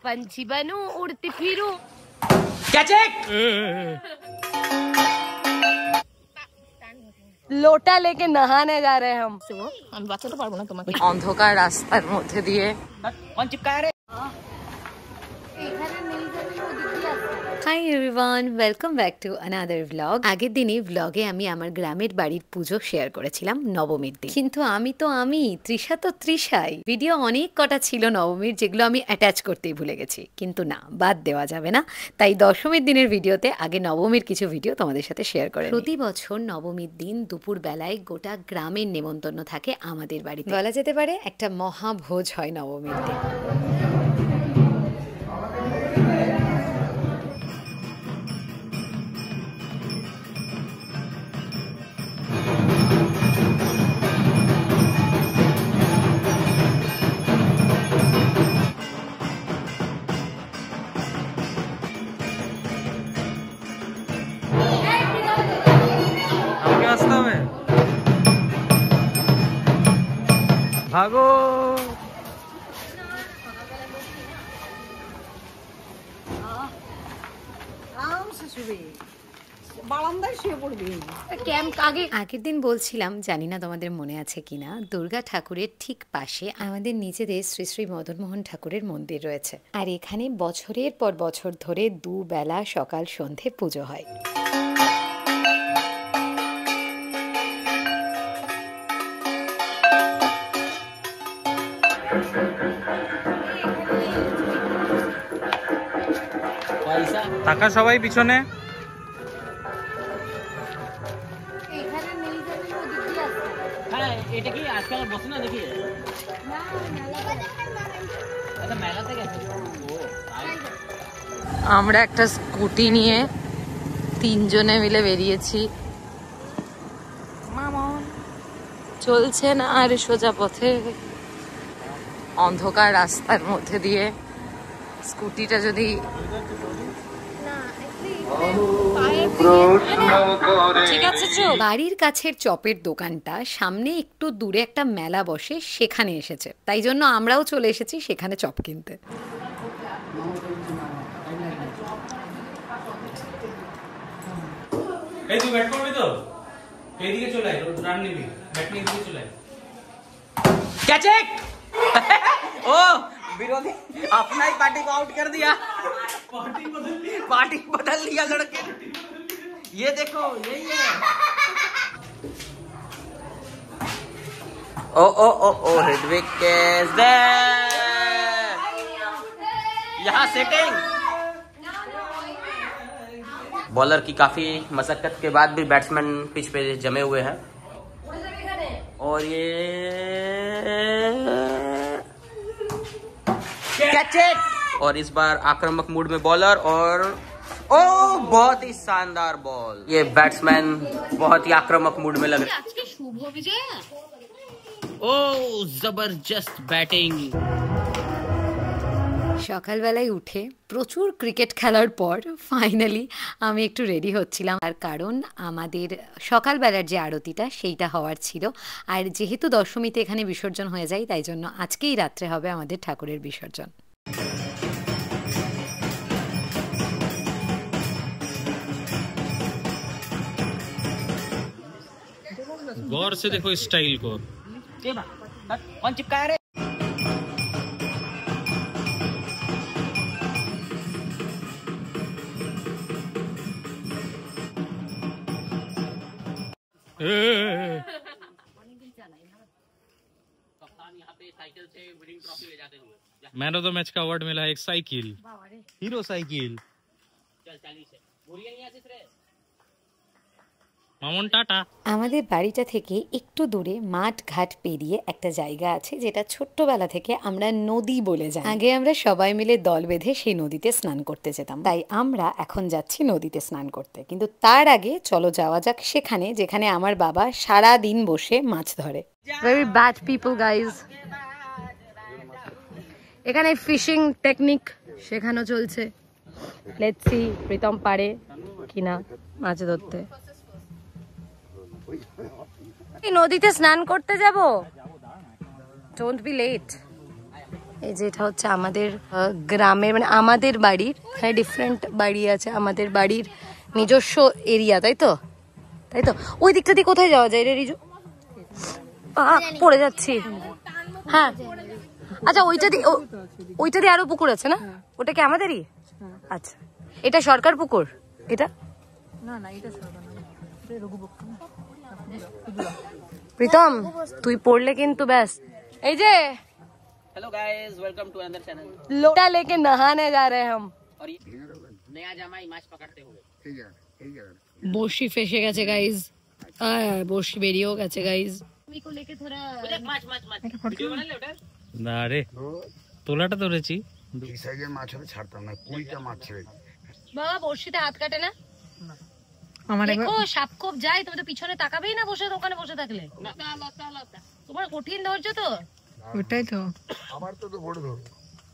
पंछी बनूं उड़ती फिरूं। लोटा लेके नहाने जा रहे हैं हम। বাচ্চা তো পারবো না তোমাকে। অন্ধকার রাস্তার মধ্যে দিয়ে hi everyone, welcome back to another vlog. আগের দিনই ভ্লগে আমি আমার গ্রামের বাড়ির পুজো শেয়ার করেছিলাম নবমীর দিন, কিন্তু আমি তৃষা তো তৃষাই। ভিডিও অনেক কটা ছিল নবমীর, যেগুলো আমি অ্যাটাচ করতেই ভুলে গেছি, কিন্তু না, বাদ দেওয়া যাবে না। তাই দশমীর দিনের ভিডিওতে আগে নবমীর কিছু ভিডিও তোমাদের সাথে শেয়ার করে। প্রতি বছর নবমীর দিন দুপুর বেলায় গোটা গ্রামের নেমন্তন্ন থাকে আমাদের বাড়িতে। বলা যেতে পারে একটা মহাভোজ হয় নবমীর দিন। ভাগো আগের দিন বলছিলাম, জানি না তোমাদের মনে আছে কিনা, দুর্গা ঠাকুরের ঠিক পাশে আমাদের নিজেদের শ্রী শ্রী মদনমোহন ঠাকুরের মন্দির রয়েছে, আর এখানে বছরের পর বছর ধরে দুবেলা সকাল সন্ধে পুজো হয়। টাকা সবাই পিছনে। এটা কি আজকাল বসে না দেখি? আমরা একটা স্কুটি নিয়ে তিনজনে মিলে বেরিয়েছি। চলছে না আর সোজা পথে, অন্ধকার রাস্তার মধ্যে দিয়ে স্কুটিটা যদি ঠিক আছে। বাড়ির কাছের চপের দোকানটা সামনে একটু দূরে একটা মেলা বসে, সেখানে এসেছে, তাই জন্য আমরাও চলে এসেছি সেখানে চপ কিনতে। এই তুই ব্যাট করবি তো? এইদিকে চলে আয়, রান নিবি, ব্যাট নিয়ে এদিকে চলে আয়। Catch it! ओ विरोधी अपना ही पार्टी को आउट कर दिया। पार्टी बदल लिया लड़के। ये देखो, यही है। ओ ओ ओ ओ ऋत्विक कैच देयर। यहाँ सेटिंग। बॉलर की काफी मशक्कत के बाद भी बैट्समैन पिच पे जमे हुए हैं, और ये कैच इट। और इस बार आक्रामक मूड में बॉलर, और ओ बहुत ही शानदार बॉल। ये बैट्समैन बहुत ही आक्रामक मूड में लग रहे हैं। शुभ विजय। ओ जबरदस्त बैटिंग। সকালবেলায় উঠে প্রচুর ক্রিকেট খেলার পর ফাইনালি আমি একটু রেডি হচ্ছিলাম, আর কারণ আমাদের সকালবেলার যে আরতিটা সেইটা হওয়ার ছিল, আর যেহেতু দশমীতে এখানে বিসর্জন হয়ে যায়, তাই জন্য আজকেই রাত্রে হবে আমাদের ঠাকুরের বিসর্জন। गौर से देखो स्टाइल को। कौन चिपकाया रे? मैन ऑफ द मैच का अवार्ड मिला एक cycle, hero cycle. Mamun tata. আমাদের বাড়িটা থেকে একটু দূরে মাঠ ঘাট পেরিয়ে একটা জায়গা আছে, যেটা ছোট্টবেলা থেকে আমরা নদী বলে যাই। আগে আমরা সবাই মিলে দল বেঁধে সেই নদীতে স্নান করতে যেতাম, তাই আমরা এখন যাচ্ছি নদীতে স্নান করতে। কিন্তু তার আগে চলো যাওয়া যাক সেখানে, যেখানে আমার বাবা সারা দিন বসে মাছ ধরে। Very bad people guys. এখানে ফিশিং টেকনিক শেখানো চলছে। লেটস সি প্রীতম পারে কিনা মাছ ধরতে। নদীতে স্নান করতে যাব, ডোন্ট বি লেট। এই যে এটা হচ্ছে আমাদের গ্রামের মানে আমাদের বাড়ির, হ্যাঁ ডিফারেন্ট বাড়ি আছে, আমাদের বাড়ির নিজস্ব এরিয়া, তাই তো? তাই তো ওই দিকটা দিয়ে কোথায় যাওয়া যায় রে রিজু? পড়ে যাচ্ছি। হ্যাঁ আচ্ছা ওইটা দিয়ে আরো পুকুর আছে না? ওটা কি আমাদেরই? আচ্ছা এটা সরকার পুকুর? এটা প্রীতম তুই পড়লে কিন্তু ব্যাস। এই যে hello guys, welcome to another channel. लोटा लेके नहाने जा रहे हैं हम। और ये नया जमाई माछ पकड़ते हुए বড়শি ফেসে গেছে গাইজ, বড়শি বেরিয়েও গেছে গাইজ। माछ माछ माछ वीडियो बना ले ওটা না রে, তোলাটা ধরেছি। এই সাইজের মাছ হলে ছাড়তাম না, 20টা মাছ ছেড়ে দিই। বাবা বড়শিতে হাত কাটে না? দেখো সাপ কোপ যায়, তুমি তো পিছনে তাকাবেই না বসে ওখানে বসে থাকলে। তোমার কঠিন ধৈর্য তো। ওটাই তো আবার তো বড় ধরো,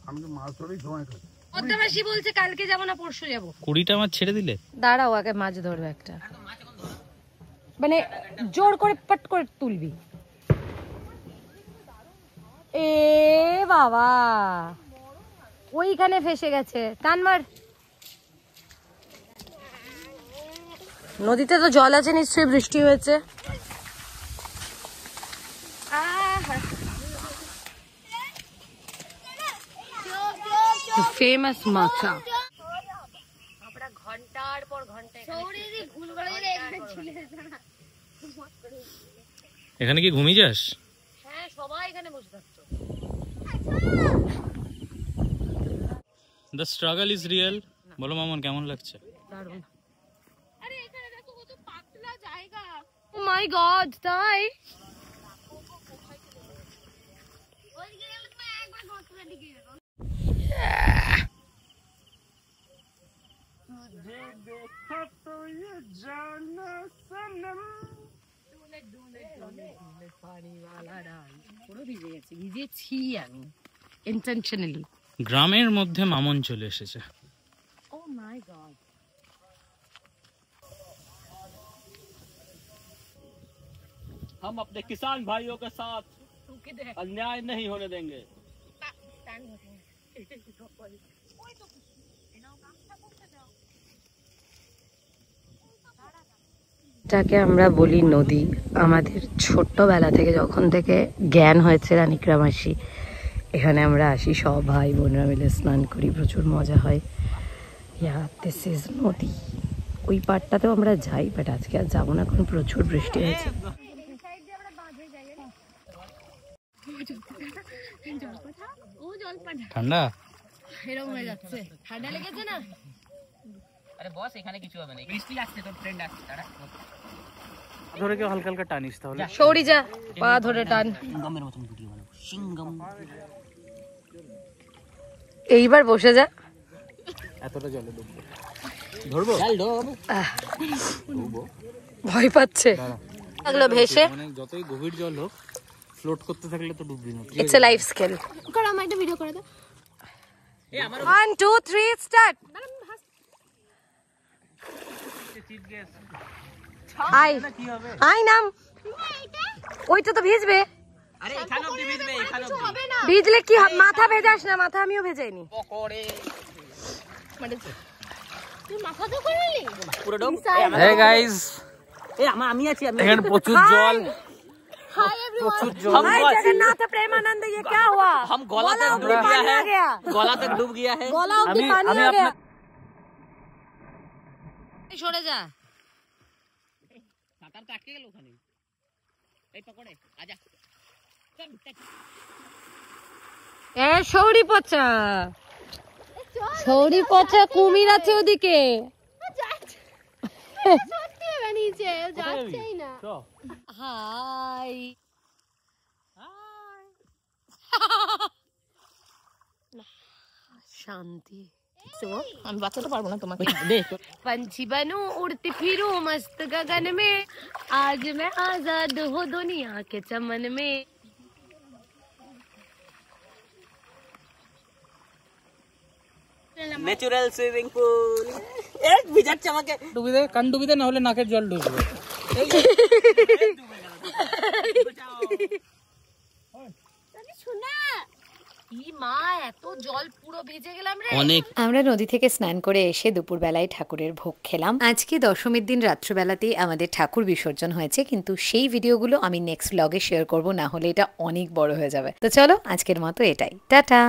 আমি তো মাছ ধরেই সময় খাই। পদ্মাবাসী বলছে কালকে যাবো না পরশু যাবো। 20টা মাছ ছেড়ে দিলে? দাঁড়াও আগে মাছ ধরবে একটা, মানে জোর করে পট করে তুলবি। এ বাবা ওইখানে ফেসে গেছে, টান মার। নদীতে তো জল আছে নিশ্চয়ই, বৃষ্টি হয়েছে। ফেমাস মাছা ঘন্টার পর ঘন্টা এখানে কি ঘুমিয়ে যাস? হ্যাঁ সবাই এখানে বসে থাকতো। The struggle is real. বলো মামন কেমন লাগছে? ও মাই গড, তাই? ভিজেছি আমি ইন্টেনশনালি। গ্রামের মধ্যে মামন চলে এসেছে। ও মাই গড, हम अपने किसान भाइयों के साथ अन्याय नहीं होने देंगे। যাকে আমরা বলি নদী, আমাদের ছোট্টবেলা থেকে যখন থেকে জ্ঞান হয়েছে রানিকরা মাসি, এখানে আমরা আসি সব ভাই বোনরা মিলে স্নান করি, প্রচুর মজা হয়। দিস ইজ নদী। ওই পাড়টাতেও আমরা যাই, বাট আজকে আর যাবো না, কারণ প্রচুর বৃষ্টি হয়েছে। ঠান্ডা এরকম হয়ে যাচ্ছে, ঠান্ডা লেগেছে না? আরে বস এখানে কিছু হবে না, বৃষ্টি আসছে, তোর ফ্রেন্ড আসছে, তারা ধরে কেউ হালকা হালকা টানিস তাহলে। সৌরি যা, পা ধরে টান। সিঙ্গমের মতন ভিডিও বানাবো, সিঙ্গম। এইবার বসে যা। এতটা জলে ডুববো, ধরবো? চল ডোব। ভয় পাচ্ছে লাগলো ভেসে। মানে যতই গভীর জল হোক, ফ্লোট করতে থাকলে তো ডুববি না। It's a life skill. কর আমার একটা ভিডিও করে দাও। 1 2 3 স্টার্ট। আই নাম ওইটা তো ভিজবে। আরে এখানে অবধি ভিজবে, এখানে অবধি ভিজলে কি মাথা ভেজাস না? মাথা আমিও ভেজাইনি। পকোড়ে তুই মাথা তো করলি পুরো ডোব। হে গাইস, আমি আছি, আমি এখানে প্রচুর জল। हाय एवरीवन, हम हाय जगन्नाथ प्रेमानंद, ये क्या हुआ? हम गोला तक डूब गया है, गोला तक डूब गया है। गोला অবধি পানি आ गया। সরে যা, সাঁতার তো আটকে গেল ওখানে। এই পকোড়ে আজা। এ সৌরি পচা, সৌরি পচা কুমির আছে ওদিকে। হাই শান্তি। আমি বাঁচাতে পারবো না তোমাকে। पंछी बनूं उड़ती फिरूं मस्त गगन में, आज मैं आजाद हूँ दुनिया के चमन में। Natural swimming pool. এক ভিজাচ্ছে আমাকে। ডুবি দে, কান ডুবি দে, না হলে নাকের জল ঢুকবে। ই মা, এত জল পুরো ভিজে গেলাম রে। অনেক আমরা নদী থেকে স্নান করে এসে দুপুরবেলায় ঠাকুরের ভোগ খেলাম। আজকে দশমীর দিন রাত্রবেলাতেই আমাদের ঠাকুর বিসর্জন হয়েছে, কিন্তু সেই ভিডিওগুলো আমি নেক্সট ব্লগে শেয়ার করব, না হলে এটা অনেক বড় হয়ে যাবে। তো চলো আজকের মতো এটাই, টাটা।